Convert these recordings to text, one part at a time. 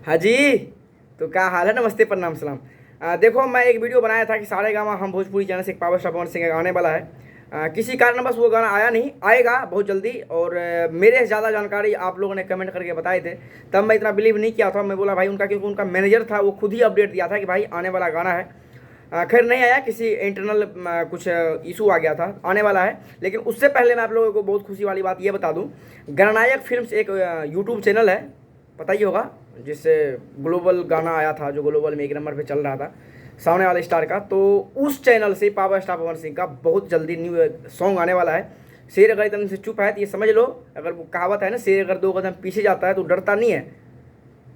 हाँ जी। तो क्या हाल है? नमस्ते, प्रणाम, सलाम। देखो, मैं एक वीडियो बनाया था कि सारे गामा हम भोजपुरी चैनल से एक पावर स्टार पवन सिंह का आने वाला है। किसी कारणवश वो गाना आया नहीं, आएगा बहुत जल्दी। और मेरे से ज़्यादा जानकारी आप लोगों ने कमेंट करके बताए थे, तब मैं इतना बिलीव नहीं किया था। मैं बोला भाई उनका, क्योंकि उनका मैनेजर था, वो खुद ही अपडेट दिया था कि भाई आने वाला गाना है। खैर नहीं आया, किसी इंटरनल कुछ इशू आ गया था, आने वाला है। लेकिन उससे पहले मैं आप लोगों को बहुत खुशी वाली बात ये बता दूं, गणनायक फिल्म्स एक यूट्यूब चैनल है, पता ही होगा, जिससे ग्लोबल गाना आया था, जो ग्लोबल में 1 नंबर पे चल रहा था, सामने वाले स्टार का। तो उस चैनल से पावर स्टार पवन सिंह का बहुत जल्दी न्यू सॉन्ग आने वाला है। शेर अगर एकदम से चुप है तो ये समझ लो, अगर वो कहावत है ना, शेर अगर 2 कदम पीछे जाता है तो डरता नहीं है,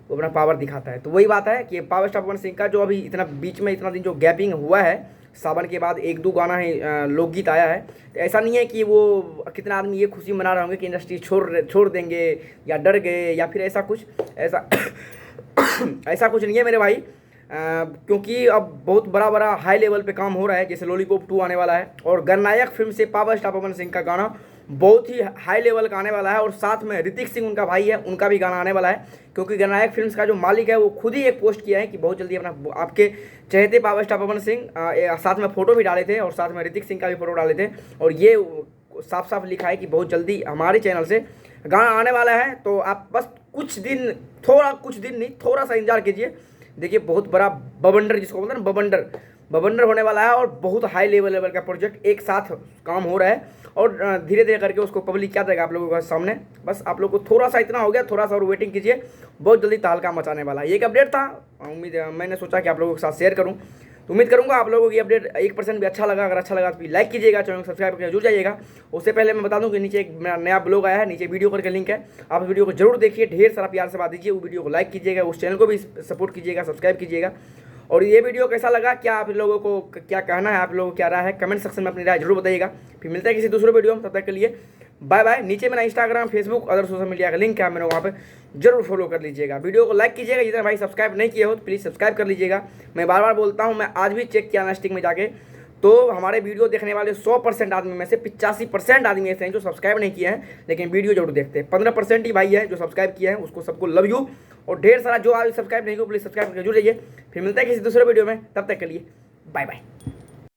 वो अपना पावर दिखाता है। तो वही बात है कि पावर स्टार पवन सिंह का जो अभी इतना बीच में इतना दिन जो गैपिंग हुआ है, सावन के बाद 1-2 गाना है, लोकगीत आया है। तो ऐसा नहीं है कि वो कितना आदमी ये खुशी मना रहे होंगे कि इंडस्ट्री छोड़ देंगे या डर गए या फिर ऐसा कुछ, ऐसा ऐसा कुछ नहीं है मेरे भाई। क्योंकि अब बहुत बड़ा बड़ा हाई लेवल पे काम हो रहा है, जैसे लॉलीपॉप 2 आने वाला है, और गणनायक फिल्म से पावर स्टार पवन सिंह का गाना बहुत ही हाई लेवल का आने वाला है। और साथ में ऋतिक सिंह उनका भाई है, उनका भी गाना आने वाला है। क्योंकि गणनायक फिल्म्स का जो मालिक है वो खुद ही एक पोस्ट किया है कि बहुत जल्दी अपना, आपके चहेते पावर स्टार पवन सिंह साथ में फ़ोटो भी डाले थे, और साथ में ऋतिक सिंह का भी फ़ोटो डाले थे। और ये साफ साफ लिखा है कि बहुत जल्दी हमारे चैनल से गाना आने वाला है। तो आप बस कुछ दिन, कुछ दिन नहीं, थोड़ा सा इंतजार कीजिए। देखिए, बहुत बड़ा बवंडर, जिसको बोलते हैं ना, बवंडर होने वाला है। और बहुत हाई लेवल का प्रोजेक्ट एक साथ काम हो रहा है, और धीरे धीरे करके उसको पब्लिक क्या देगा आप लोगों के सामने। बस आप लोग को थोड़ा सा इतना हो गया, थोड़ा सा और वेटिंग कीजिए, बहुत जल्दी तहलका मचाने वाला है। ये एक अपडेट था, उम्मीद मैंने सोचा कि आप लोगों के साथ शेयर करूँ। तो उम्मीद करूंगा आप लोगों की अपडेट 1% भी अच्छा लगा। अगर अच्छा लगा तो लाइक कीजिएगा, चैनल को सब्सक्राइब करके जुड़ जाइएगा। उससे पहले मैं बता दूं कि नीचे एक मेरा नया ब्लॉग आया है, नीचे वीडियो करके लिंक है, आप वीडियो को जरूर देखिए, ढेर सारा प्यार से बात दीजिए, वो वीडियो को लाइक कीजिएगा, उस चैनल को भी सपोर्ट कीजिएगा, सब्सक्राइब कीजिएगा। और ये वीडियो कैसा लगा, क्या आप लोगों को क्या कहना है, आप लोगों को क्या राय है, कमेंट सेक्शन में अपनी राय जरूर बताइएगा। फिर मिलता है किसी दूसरे वीडियो में, तब तक के लिए बाय बाय। नीचे मेरा Instagram, Facebook, other social media का लिंक है, मेरे वहाँ पे जरूर फॉलो कर लीजिएगा। वीडियो को लाइक कीजिएगा, जितने भाई सब्सक्राइब नहीं किए हो तो प्लीज़ सब्सक्राइब कर लीजिएगा। मैं बार बार बोलता हूँ, मैं आज भी चेक किया नास्टिक में जाके, तो हमारे वीडियो देखने वाले 100% आदमी में से 85% आदमी ऐसे हैं जो सब्सक्राइब नहीं किए हैं, लेकिन वीडियो जरूर देखते हैं। 15% ही भाई है जो सब्सक्राइब किए हैं, उसको सबको लव यू। और ढेर सारा जो आज सब्सक्राइब नहीं किया, प्लीज़ सब्सक्राइब करके जुड़ जाइए। फिर मिलता है किसी दूसरे वीडियो में, तब तक के लिए बाय बाय।